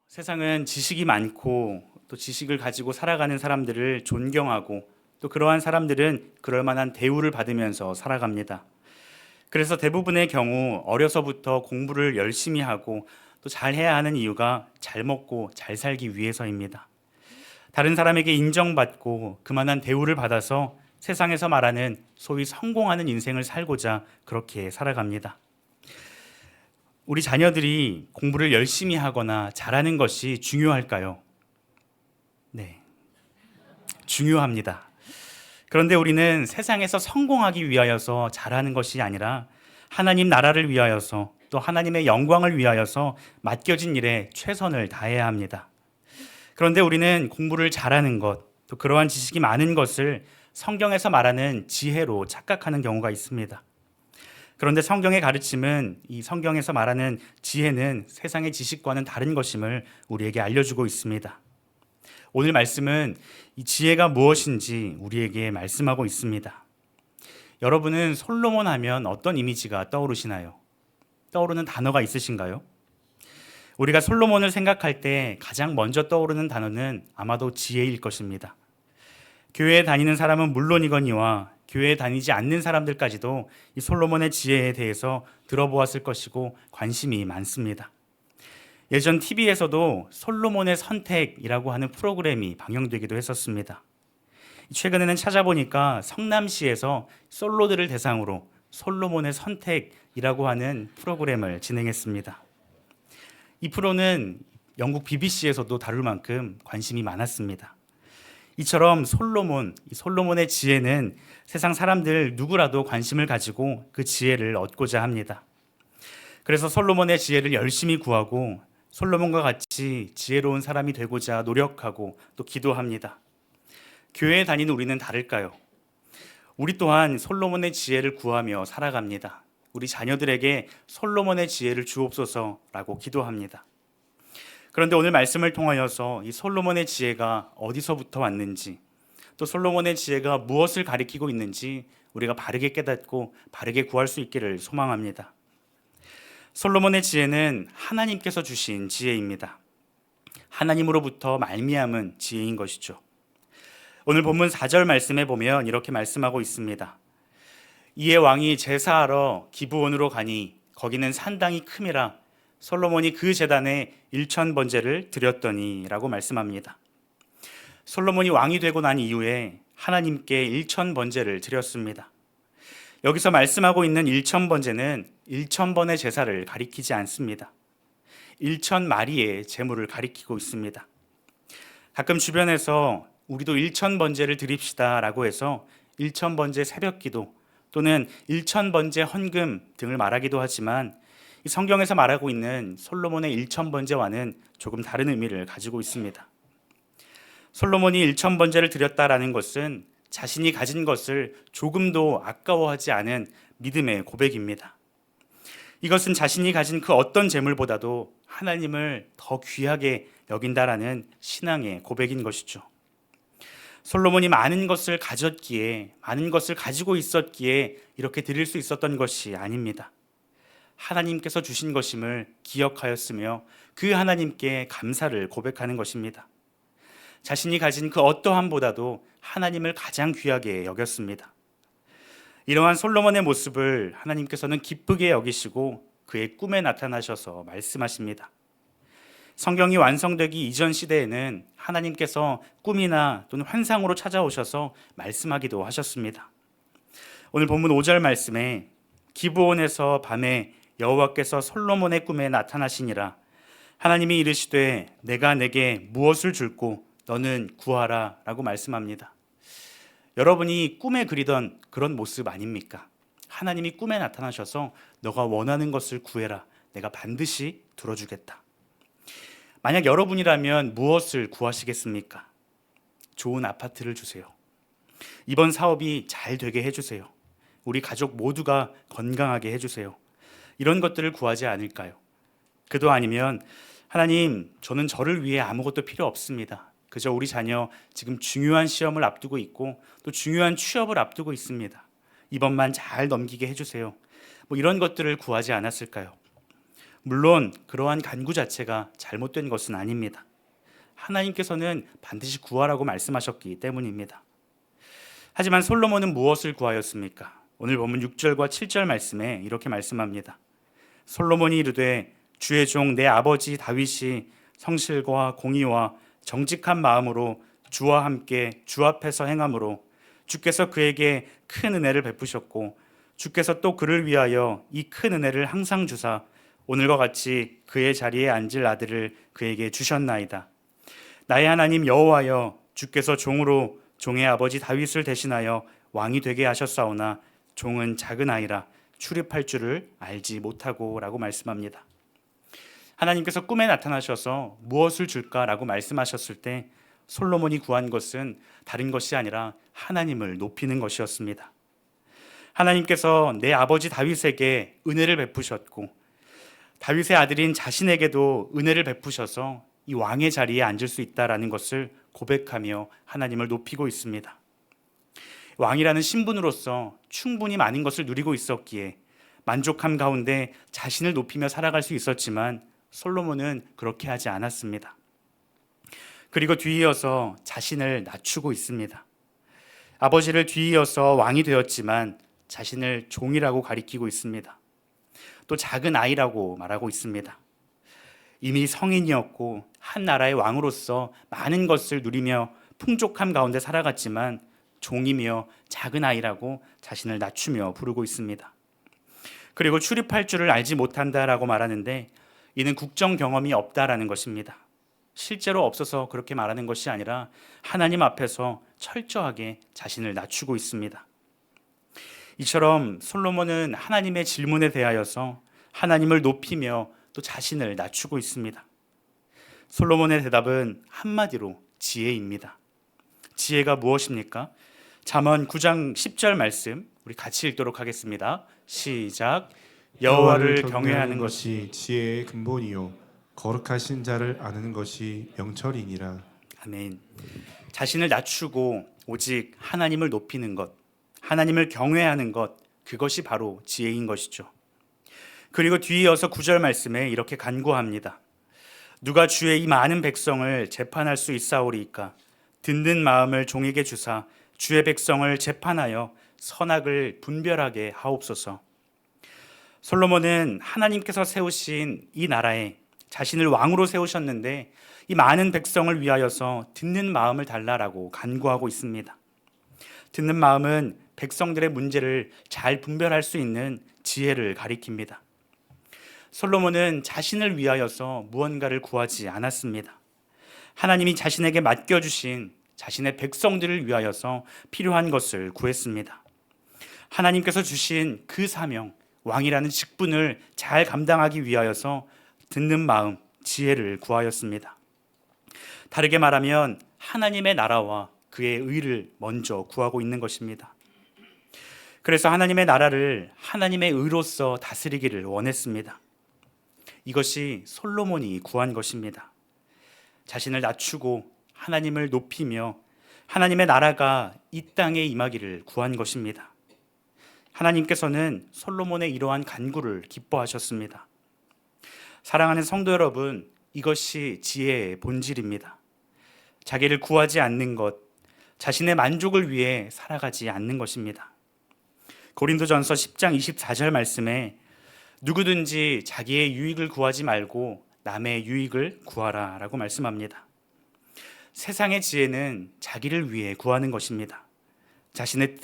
세상은 지식이 많고 또 지식을 가지고 살아가는 사람들을 존경하고 또 그러한 사람들은 그럴 만한 대우를 받으면서 살아갑니다. 그래서 대부분의 경우 어려서부터 공부를 열심히 하고 또 잘해야 하는 이유가 잘 먹고 잘 살기 위해서입니다. 다른 사람에게 인정받고 그만한 대우를 받아서 세상에서 말하는 소위 성공하는 인생을 살고자 그렇게 살아갑니다. 우리 자녀들이 공부를 열심히 하거나 잘하는 것이 중요할까요? 네, 중요합니다. 그런데 우리는 세상에서 성공하기 위하여서 잘하는 것이 아니라 하나님 나라를 위하여서 또 하나님의 영광을 위하여서 맡겨진 일에 최선을 다해야 합니다. 그런데 우리는 공부를 잘하는 것, 또 그러한 지식이 많은 것을 성경에서 말하는 지혜로 착각하는 경우가 있습니다. 그런데 성경의 가르침은 이 성경에서 말하는 지혜는 세상의 지식과는 다른 것임을 우리에게 알려주고 있습니다. 오늘 말씀은 이 지혜가 무엇인지 우리에게 말씀하고 있습니다. 여러분은 솔로몬 하면 어떤 이미지가 떠오르시나요? 떠오르는 단어가 있으신가요? 우리가 솔로몬을 생각할 때 가장 먼저 떠오르는 단어는 아마도 지혜일 것입니다. 교회에 다니는 사람은 물론이거니와 교회에 다니지 않는 사람들까지도 이 솔로몬의 지혜에 대해서 들어보았을 것이고 관심이 많습니다. 예전 TV에서도 솔로몬의 선택이라고 하는 프로그램이 방영되기도 했었습니다. 최근에는 찾아보니까 성남시에서 솔로들을 대상으로 솔로몬의 선택이라고 하는 프로그램을 진행했습니다. 이 프로는 영국 BBC에서도 다룰 만큼 관심이 많았습니다. 이처럼 솔로몬의 지혜는 세상 사람들 누구라도 관심을 가지고 그 지혜를 얻고자 합니다. 그래서 솔로몬의 지혜를 열심히 구하고 솔로몬과 같이 지혜로운 사람이 되고자 노력하고 또 기도합니다. 교회에 다니는 우리는 다를까요? 우리 또한 솔로몬의 지혜를 구하며 살아갑니다. 우리 자녀들에게 솔로몬의 지혜를 주옵소서라고 기도합니다. 그런데 오늘 말씀을 통하여서 이 솔로몬의 지혜가 어디서부터 왔는지, 또 솔로몬의 지혜가 무엇을 가리키고 있는지 우리가 바르게 깨닫고 바르게 구할 수 있기를 소망합니다. 솔로몬의 지혜는 하나님께서 주신 지혜입니다. 하나님으로부터 말미암은 지혜인 것이죠. 오늘 본문 4절 말씀에 보면 이렇게 말씀하고 있습니다. 이에 왕이 제사하러 기브온으로 가니 거기는 산당이 큼이라 솔로몬이 그 제단에 1000번제를 드렸더니 라고 말씀합니다. 솔로몬이 왕이 되고 난 이후에 하나님께 1000번제를 드렸습니다. 여기서 말씀하고 있는 1000번제는 1000번의 제사를 가리키지 않습니다. 1000마리의 제물을 가리키고 있습니다. 가끔 주변에서 우리도 1000번제를 드립시다 라고 해서 1000번제 새벽기도 또는 1000번제 헌금 등을 말하기도 하지만 이 성경에서 말하고 있는 솔로몬의 1000번제와는 조금 다른 의미를 가지고 있습니다. 솔로몬이 1000번제를 드렸다라는 것은 자신이 가진 것을 조금도 아까워하지 않은 믿음의 고백입니다. 이것은 자신이 가진 그 어떤 재물보다도 하나님을 더 귀하게 여긴다라는 신앙의 고백인 것이죠. 솔로몬이 많은 것을 가졌기에, 많은 것을 가지고 있었기에 이렇게 드릴 수 있었던 것이 아닙니다. 하나님께서 주신 것임을 기억하였으며 그 하나님께 감사를 고백하는 것입니다. 자신이 가진 그 어떠함보다도 하나님을 가장 귀하게 여겼습니다. 이러한 솔로몬의 모습을 하나님께서는 기쁘게 여기시고 그의 꿈에 나타나셔서 말씀하십니다. 성경이 완성되기 이전 시대에는 하나님께서 꿈이나 또는 환상으로 찾아오셔서 말씀하기도 하셨습니다. 오늘 본문 5절 말씀에 기브온에서 밤에 여호와께서 솔로몬의 꿈에 나타나시니라. 하나님이 이르시되 내가 내게 무엇을 줄고 너는 구하라 라고 말씀합니다. 여러분이 꿈에 그리던 그런 모습 아닙니까? 하나님이 꿈에 나타나셔서 너가 원하는 것을 구해라. 내가 반드시 들어주겠다. 만약 여러분이라면 무엇을 구하시겠습니까? 좋은 아파트를 주세요. 이번 사업이 잘 되게 해주세요. 우리 가족 모두가 건강하게 해주세요. 이런 것들을 구하지 않을까요? 그도 아니면 하나님, 저는 저를 위해 아무것도 필요 없습니다. 그저 우리 자녀 지금 중요한 시험을 앞두고 있고 또 중요한 취업을 앞두고 있습니다. 이번만 잘 넘기게 해주세요. 이런 것들을 구하지 않았을까요? 물론 그러한 간구 자체가 잘못된 것은 아닙니다. 하나님께서는 반드시 구하라고 말씀하셨기 때문입니다. 하지만 솔로몬은 무엇을 구하였습니까? 오늘 본문 6절과 7절 말씀에 이렇게 말씀합니다. 솔로몬이 이르되 주의 종 내 아버지 다윗이 성실과 공의와 정직한 마음으로 주와 함께 주 앞에서 행함으로 주께서 그에게 큰 은혜를 베푸셨고 주께서 또 그를 위하여 이 큰 은혜를 항상 주사 오늘과 같이 그의 자리에 앉을 아들을 그에게 주셨나이다. 나의 하나님 여호와여 주께서 종으로 종의 아버지 다윗을 대신하여 왕이 되게 하셨사오나 종은 작은 아이라 출입할 줄을 알지 못하고 라고 말씀합니다. 하나님께서 꿈에 나타나셔서 무엇을 줄까라고 말씀하셨을 때 솔로몬이 구한 것은 다른 것이 아니라 하나님을 높이는 것이었습니다. 하나님께서 내 아버지 다윗에게 은혜를 베푸셨고 다윗의 아들인 자신에게도 은혜를 베푸셔서 이 왕의 자리에 앉을 수 있다라는 것을 고백하며 하나님을 높이고 있습니다. 왕이라는 신분으로서 충분히 많은 것을 누리고 있었기에 만족함 가운데 자신을 높이며 살아갈 수 있었지만 솔로몬은 그렇게 하지 않았습니다. 그리고 뒤이어서 자신을 낮추고 있습니다. 아버지를 뒤이어서 왕이 되었지만 자신을 종이라고 가리키고 있습니다. 또 작은 아이라고 말하고 있습니다. 이미 성인이었고 한 나라의 왕으로서 많은 것을 누리며 풍족함 가운데 살아갔지만 종이며 작은 아이라고 자신을 낮추며 부르고 있습니다. 그리고 출입할 줄을 알지 못한다라고 말하는데 이는 국정 경험이 없다라는 것입니다. 실제로 없어서 그렇게 말하는 것이 아니라 하나님 앞에서 철저하게 자신을 낮추고 있습니다. 이처럼 솔로몬은 하나님의 질문에 대하여서 하나님을 높이며 또 자신을 낮추고 있습니다. 솔로몬의 대답은 한마디로 지혜입니다. 지혜가 무엇입니까? 잠언 9장 10절 말씀 우리 같이 읽도록 하겠습니다. 시작. 여호와를 경외하는 것이 지혜의 근본이요 거룩하신 자를 아는 것이 명철이니라. 아멘. 자신을 낮추고 오직 하나님을 높이는 것, 하나님을 경외하는 것, 그것이 바로 지혜인 것이죠. 그리고 뒤이어서 9절 말씀에 이렇게 간구합니다. 누가 주의 이 많은 백성을 재판할 수 있사오리이까? 듣는 마음을 종에게 주사 주의 백성을 재판하여 선악을 분별하게 하옵소서. 솔로몬은 하나님께서 세우신 이 나라에 자신을 왕으로 세우셨는데 이 많은 백성을 위하여서 듣는 마음을 달라라고 간구하고 있습니다. 듣는 마음은 백성들의 문제를 잘 분별할 수 있는 지혜를 가리킵니다. 솔로몬은 자신을 위하여서 무언가를 구하지 않았습니다. 하나님이 자신에게 맡겨주신 자신의 백성들을 위하여서 필요한 것을 구했습니다. 하나님께서 주신 그 사명, 왕이라는 직분을 잘 감당하기 위하여서 듣는 마음, 지혜를 구하였습니다. 다르게 말하면 하나님의 나라와 그의 의를 먼저 구하고 있는 것입니다. 그래서 하나님의 나라를 하나님의 의로서 다스리기를 원했습니다. 이것이 솔로몬이 구한 것입니다. 자신을 낮추고 하나님을 높이며 하나님의 나라가 이 땅에 임하기를 구한 것입니다. 하나님께서는 솔로몬의 이러한 간구를 기뻐하셨습니다. 사랑하는 성도 여러분, 이것이 지혜의 본질입니다. 자기를 구하지 않는 것, 자신의 만족을 위해 살아가지 않는 것입니다. 고린도전서 10장 24절 말씀에 누구든지 자기의 유익을 구하지 말고 남의 유익을 구하라 라고 말씀합니다. 세상의 지혜는 자기를 위해 구하는 것입니다. 자신의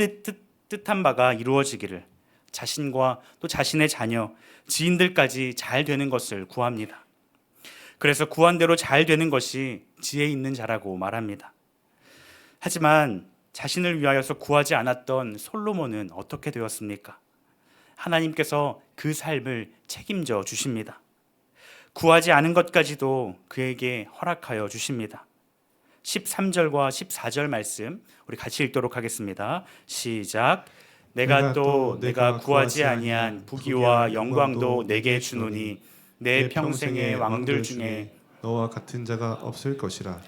뜻한 바가 이루어지기를, 자신과 또 자신의 자녀, 지인들까지 잘 되는 것을 구합니다. 그래서 구한 대로 잘 되는 것이 지혜 있는 자라고 말합니다. 하지만 자신을 위하여서 구하지 않았던 솔로몬은 어떻게 되었습니까? 하나님께서 그 삶을 책임져 주십니다. 구하지 않은 것까지도 그에게 허락하여 주십니다. 13절과 14절 말씀 우리 같이 읽도록 하겠습니다. 시작. 내가 구하지 아니한 부귀와 영광도 내게 주노니 내 평생의 왕들 중에 너와 같은 자가 없을 것이라.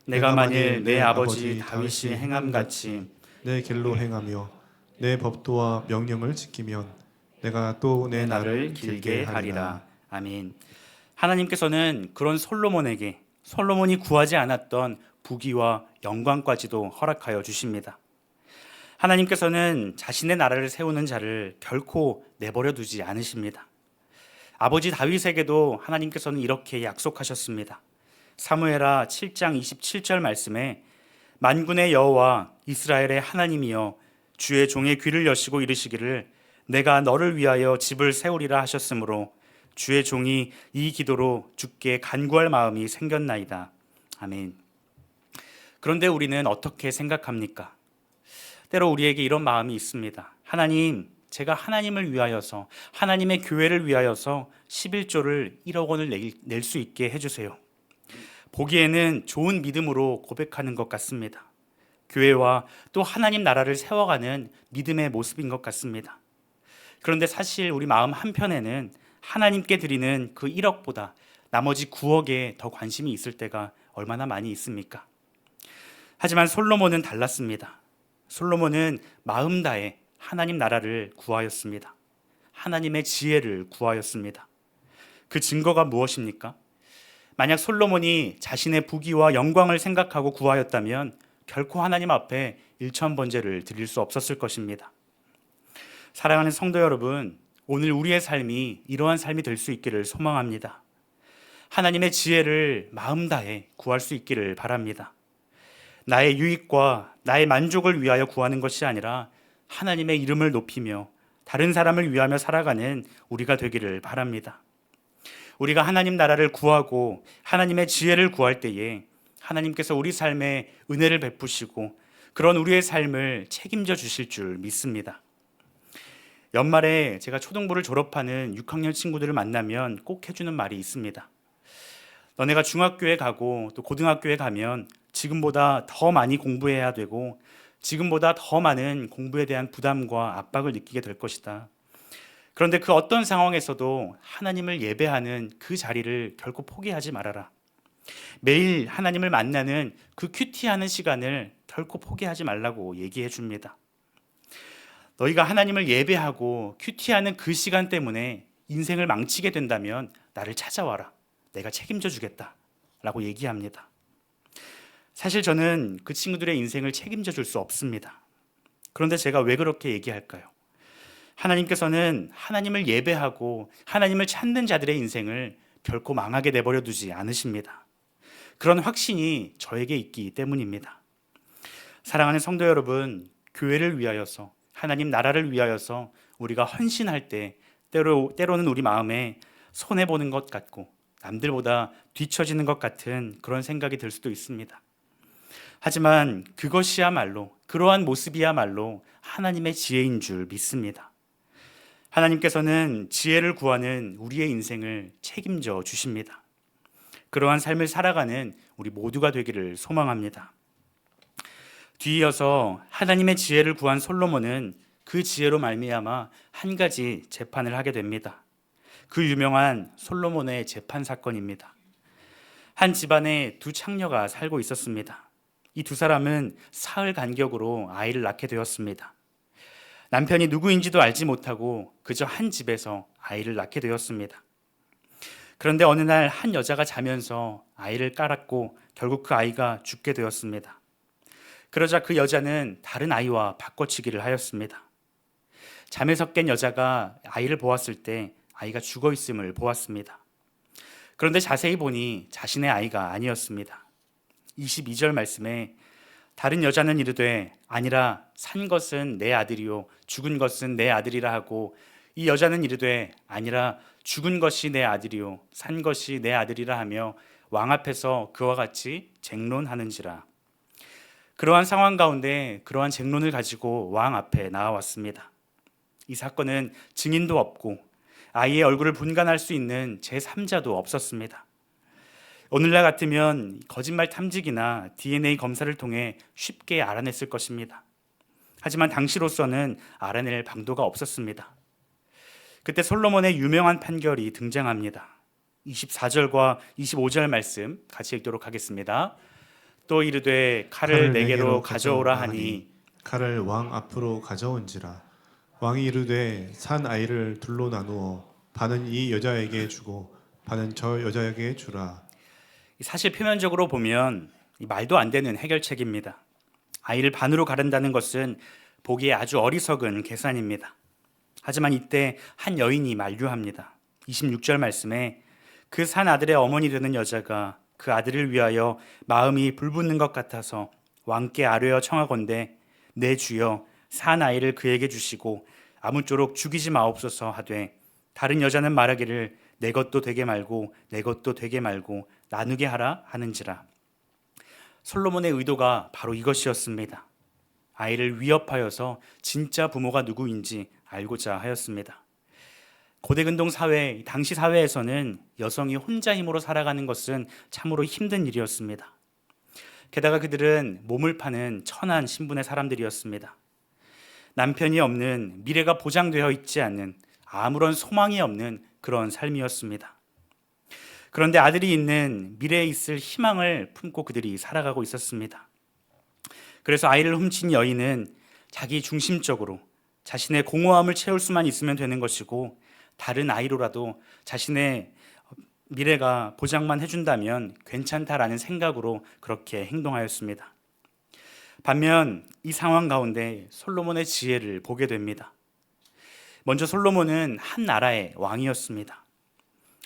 내가 만일 내 아버지 다윗이 행함같이 내 길로 행하며 내 법도와 명령을 지키면 내가 또 내 내 날을 날을 길게 하리라. 아멘. 하나님께서는 그런 솔로몬에게 솔로몬이 구하지 않았던 부귀와 영광까지도 허락하여 주십니다. 하나님께서는 자신의 나라를 세우는 자를 결코 내버려 두지 않으십니다. 아버지 다윗에게도 하나님께서는 이렇게 약속하셨습니다. 사무엘하 7장 27절 말씀에 만군의 여호와 이스라엘의 하나님이여 주의 종의 귀를 여시고 이르시기를 내가 너를 위하여 집을 세우리라 하셨으므로 주의 종이 이 기도로 주께 간구할 마음이 생겼나이다. 아멘. 그런데 우리는 어떻게 생각합니까? 때로 우리에게 이런 마음이 있습니다. 하나님, 제가 하나님을 위하여서 하나님의 교회를 위하여서 11조를 1억 원을 낼 수 있게 해주세요. 보기에는 좋은 믿음으로 고백하는 것 같습니다. 교회와 또 하나님 나라를 세워가는 믿음의 모습인 것 같습니다. 그런데 사실 우리 마음 한편에는 하나님께 드리는 그 1억보다 나머지 9억에 더 관심이 있을 때가 얼마나 많이 있습니까? 하지만 솔로몬은 달랐습니다. 솔로몬은 마음 다해 하나님 나라를 구하였습니다. 하나님의 지혜를 구하였습니다. 그 증거가 무엇입니까? 만약 솔로몬이 자신의 부귀와 영광을 생각하고 구하였다면 결코 하나님 앞에 일천번제를 드릴 수 없었을 것입니다. 사랑하는 성도 여러분, 오늘 우리의 삶이 이러한 삶이 될 수 있기를 소망합니다. 하나님의 지혜를 마음 다해 구할 수 있기를 바랍니다. 나의 유익과 나의 만족을 위하여 구하는 것이 아니라 하나님의 이름을 높이며 다른 사람을 위하며 살아가는 우리가 되기를 바랍니다. 우리가 하나님 나라를 구하고 하나님의 지혜를 구할 때에 하나님께서 우리 삶에 은혜를 베푸시고 그런 우리의 삶을 책임져 주실 줄 믿습니다. 연말에 제가 초등부를 졸업하는 6학년 친구들을 만나면 꼭 해주는 말이 있습니다. 너네가 중학교에 가고 또 고등학교에 가면 지금보다 더 많이 공부해야 되고 지금보다 더 많은 공부에 대한 부담과 압박을 느끼게 될 것이다. 그런데 그 어떤 상황에서도 하나님을 예배하는 그 자리를 결코 포기하지 말아라. 매일 하나님을 만나는 그 큐티하는 시간을 결코 포기하지 말라고 얘기해 줍니다. 너희가 하나님을 예배하고 큐티하는 그 시간 때문에 인생을 망치게 된다면 나를 찾아와라. 내가 책임져 주겠다. 라고 얘기합니다. 사실 저는 그 친구들의 인생을 책임져 줄 수 없습니다. 그런데 제가 왜 그렇게 얘기할까요? 하나님께서는 하나님을 예배하고 하나님을 찾는 자들의 인생을 결코 망하게 내버려 두지 않으십니다. 그런 확신이 저에게 있기 때문입니다. 사랑하는 성도 여러분, 교회를 위하여서 하나님 나라를 위하여서 우리가 헌신할 때 때로는 우리 마음에 손해보는 것 같고 남들보다 뒤처지는 것 같은 그런 생각이 들 수도 있습니다. 하지만 그것이야말로 그러한 모습이야말로 하나님의 지혜인 줄 믿습니다. 하나님께서는 지혜를 구하는 우리의 인생을 책임져 주십니다. 그러한 삶을 살아가는 우리 모두가 되기를 소망합니다. 뒤이어서 하나님의 지혜를 구한 솔로몬은 그 지혜로 말미암아 한 가지 재판을 하게 됩니다. 그 유명한 솔로몬의 재판 사건입니다. 한 집안에 두 창녀가 살고 있었습니다. 이 두 사람은 사흘 간격으로 아이를 낳게 되었습니다. 남편이 누구인지도 알지 못하고 그저 한 집에서 아이를 낳게 되었습니다. 그런데 어느 날 한 여자가 자면서 아이를 깔았고 결국 그 아이가 죽게 되었습니다. 그러자 그 여자는 다른 아이와 바꿔치기를 하였습니다. 잠에서 깬 여자가 아이를 보았을 때 아이가 죽어 있음을 보았습니다. 그런데 자세히 보니 자신의 아이가 아니었습니다. 22절 말씀에 다른 여자는 이르되 아니라 산 것은 내 아들이요 죽은 것은 내 아들이라 하고 이 여자는 이르되 아니라 죽은 것이 내 아들이요 산 것이 내 아들이라 하며 왕 앞에서 그와 같이 쟁론하는지라. 그러한 상황 가운데 그러한 쟁론을 가지고 왕 앞에 나와왔습니다. 이 사건은 증인도 없고 아이의 얼굴을 분간할 수 있는 제3자도 없었습니다. 오늘날 같으면 거짓말 탐지기나 DNA 검사를 통해 쉽게 알아냈을 것입니다. 하지만 당시로서는 알아낼 방도가 없었습니다. 그때 솔로몬의 유명한 판결이 등장합니다. 24절과 25절 말씀 같이 읽도록 하겠습니다. 또 이르되 칼을 내게로 가져오라 하니 칼을 왕 앞으로 가져온지라. 왕이 이르되 산 아이를 둘로 나누어 반은 이 여자에게 주고 반은 저 여자에게 주라. 사실 표면적으로 보면 이 말도 안 되는 해결책입니다. 아이를 반으로 가른다는 것은 보기에 아주 어리석은 계산입니다. 하지만 이때 한 여인이 만류합니다. 26절 말씀에 그 산 아들의 어머니 되는 여자가 그 아들을 위하여 마음이 불붙는 것 같아서 왕께 아뢰어 청하건대 내 주여 산 아이를 그에게 주시고 아무쪼록 죽이지 마옵소서 하되 다른 여자는 말하기를 내 것도 되게 말고 내 것도 되게 말고 나누게 하라 하는지라. 솔로몬의 의도가 바로 이것이었습니다. 아이를 위협하여서 진짜 부모가 누구인지 알고자 하였습니다. 고대 근동 사회, 당시 사회에서는 여성이 혼자 힘으로 살아가는 것은 참으로 힘든 일이었습니다. 게다가 그들은 몸을 파는 천한 신분의 사람들이었습니다. 남편이 없는, 미래가 보장되어 있지 않는, 아무런 소망이 없는 그런 삶이었습니다. 그런데 아들이 있는, 미래에 있을 희망을 품고 그들이 살아가고 있었습니다. 그래서 아이를 훔친 여인은 자기 중심적으로 자신의 공허함을 채울 수만 있으면 되는 것이고 다른 아이로라도 자신의 미래가 보장만 해준다면 괜찮다라는 생각으로 그렇게 행동하였습니다. 반면 이 상황 가운데 솔로몬의 지혜를 보게 됩니다. 먼저 솔로몬은 한 나라의 왕이었습니다.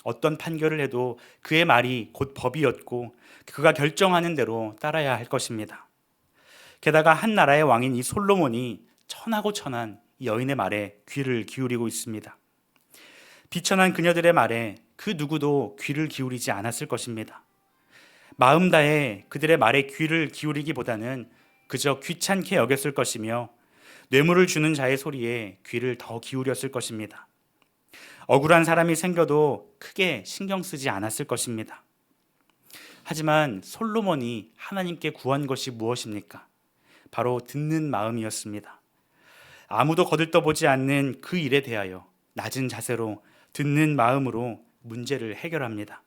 어떤 판결을 해도 그의 말이 곧 법이었고 그가 결정하는 대로 따라야 할 것입니다. 게다가 한 나라의 왕인 이 솔로몬이 천하고 천한 이 여인의 말에 귀를 기울이고 있습니다. 비천한 그녀들의 말에 그 누구도 귀를 기울이지 않았을 것입니다. 마음 다해 그들의 말에 귀를 기울이기보다는 그저 귀찮게 여겼을 것이며 뇌물을 주는 자의 소리에 귀를 더 기울였을 것입니다. 억울한 사람이 생겨도 크게 신경 쓰지 않았을 것입니다. 하지만 솔로몬이 하나님께 구한 것이 무엇입니까? 바로 듣는 마음이었습니다. 아무도 거들떠보지 않는 그 일에 대하여 낮은 자세로 듣는 마음으로 문제를 해결합니다.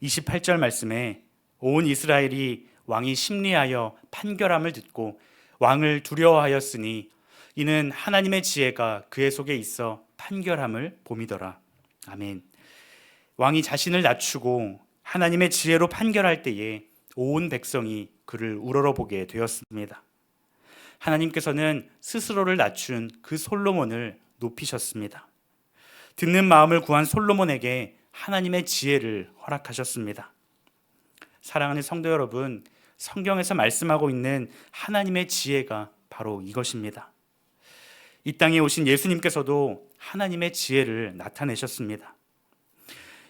28절 말씀에 온 이스라엘이 왕이 심리하여 판결함을 듣고 왕을 두려워하였으니 이는 하나님의 지혜가 그의 속에 있어 판결함을 봄이더라. 아멘. 왕이 자신을 낮추고 하나님의 지혜로 판결할 때에 온 백성이 그를 우러러보게 되었습니다. 하나님께서는 스스로를 낮춘 그 솔로몬을 높이셨습니다. 듣는 마음을 구한 솔로몬에게 하나님의 지혜를 허락하셨습니다. 사랑하는 성도 여러분, 성경에서 말씀하고 있는 하나님의 지혜가 바로 이것입니다. 이 땅에 오신 예수님께서도 하나님의 지혜를 나타내셨습니다.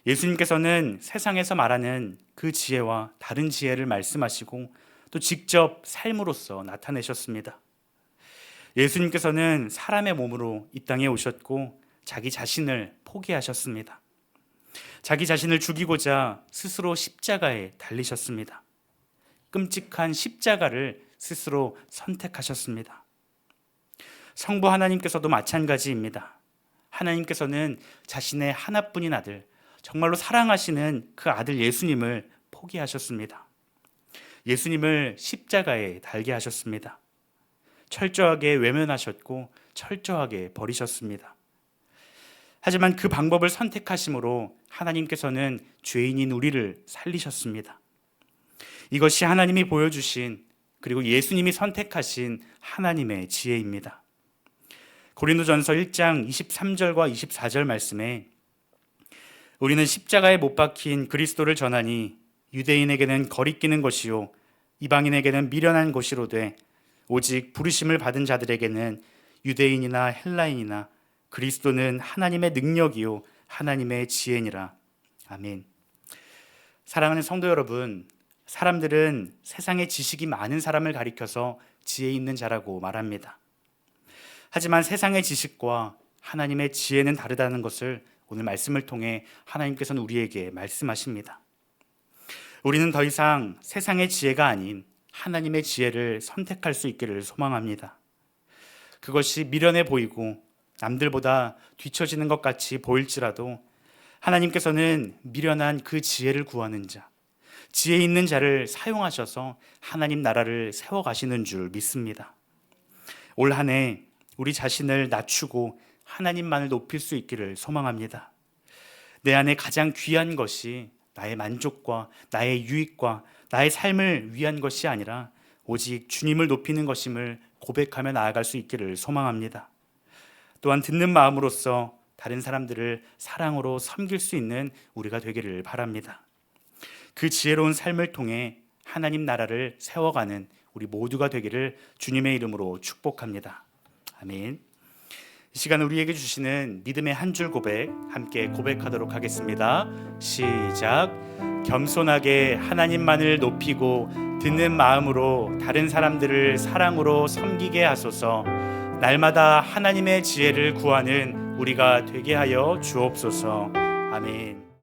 예수님께서는 세상에서 말하는 그 지혜와 다른 지혜를 말씀하시고 또 직접 삶으로서 나타내셨습니다. 예수님께서는 사람의 몸으로 이 땅에 오셨고 자기 자신을 포기하셨습니다. 자기 자신을 죽이고자 스스로 십자가에 달리셨습니다. 끔찍한 십자가를 스스로 선택하셨습니다. 성부 하나님께서도 마찬가지입니다. 하나님께서는 자신의 하나뿐인 아들, 정말로 사랑하시는 그 아들 예수님을 포기하셨습니다. 예수님을 십자가에 달게 하셨습니다. 철저하게 외면하셨고 철저하게 버리셨습니다. 하지만 그 방법을 선택하심으로 하나님께서는 죄인인 우리를 살리셨습니다. 이것이 하나님이 보여주신 그리고 예수님이 선택하신 하나님의 지혜입니다. 고린도전서 1장 23절과 24절 말씀에 우리는 십자가에 못 박힌 그리스도를 전하니 유대인에게는 거리끼는 것이요 이방인에게는 미련한 것이로되 오직 부르심을 받은 자들에게는 유대인이나 헬라인이나 그리스도는 하나님의 능력이요 하나님의 지혜니라. 아멘. 사랑하는 성도 여러분, 사람들은 세상에 지식이 많은 사람을 가리켜서 지혜 있는 자라고 말합니다. 하지만 세상의 지식과 하나님의 지혜는 다르다는 것을 오늘 말씀을 통해 하나님께서는 우리에게 말씀하십니다. 우리는 더 이상 세상의 지혜가 아닌 하나님의 지혜를 선택할 수 있기를 소망합니다. 그것이 미련해 보이고 남들보다 뒤처지는 것 같이 보일지라도 하나님께서는 미련한 그 지혜를 구하는 자, 지혜 있는 자를 사용하셔서 하나님 나라를 세워가시는 줄 믿습니다. 올 한 해 우리 자신을 낮추고 하나님만을 높일 수 있기를 소망합니다. 내 안에 가장 귀한 것이 나의 만족과 나의 유익과 나의 삶을 위한 것이 아니라 오직 주님을 높이는 것임을 고백하며 나아갈 수 있기를 소망합니다. 또한 듣는 마음으로써 다른 사람들을 사랑으로 섬길 수 있는 우리가 되기를 바랍니다. 그 지혜로운 삶을 통해 하나님 나라를 세워가는 우리 모두가 되기를 주님의 이름으로 축복합니다. 아멘. 이 시간 우리에게 주시는 믿음의 한 줄 고백 함께 고백하도록 하겠습니다. 시작. 겸손하게 하나님만을 높이고 듣는 마음으로 다른 사람들을 사랑으로 섬기게 하소서. 날마다 하나님의 지혜를 구하는 우리가 되게 하여 주옵소서. 아멘.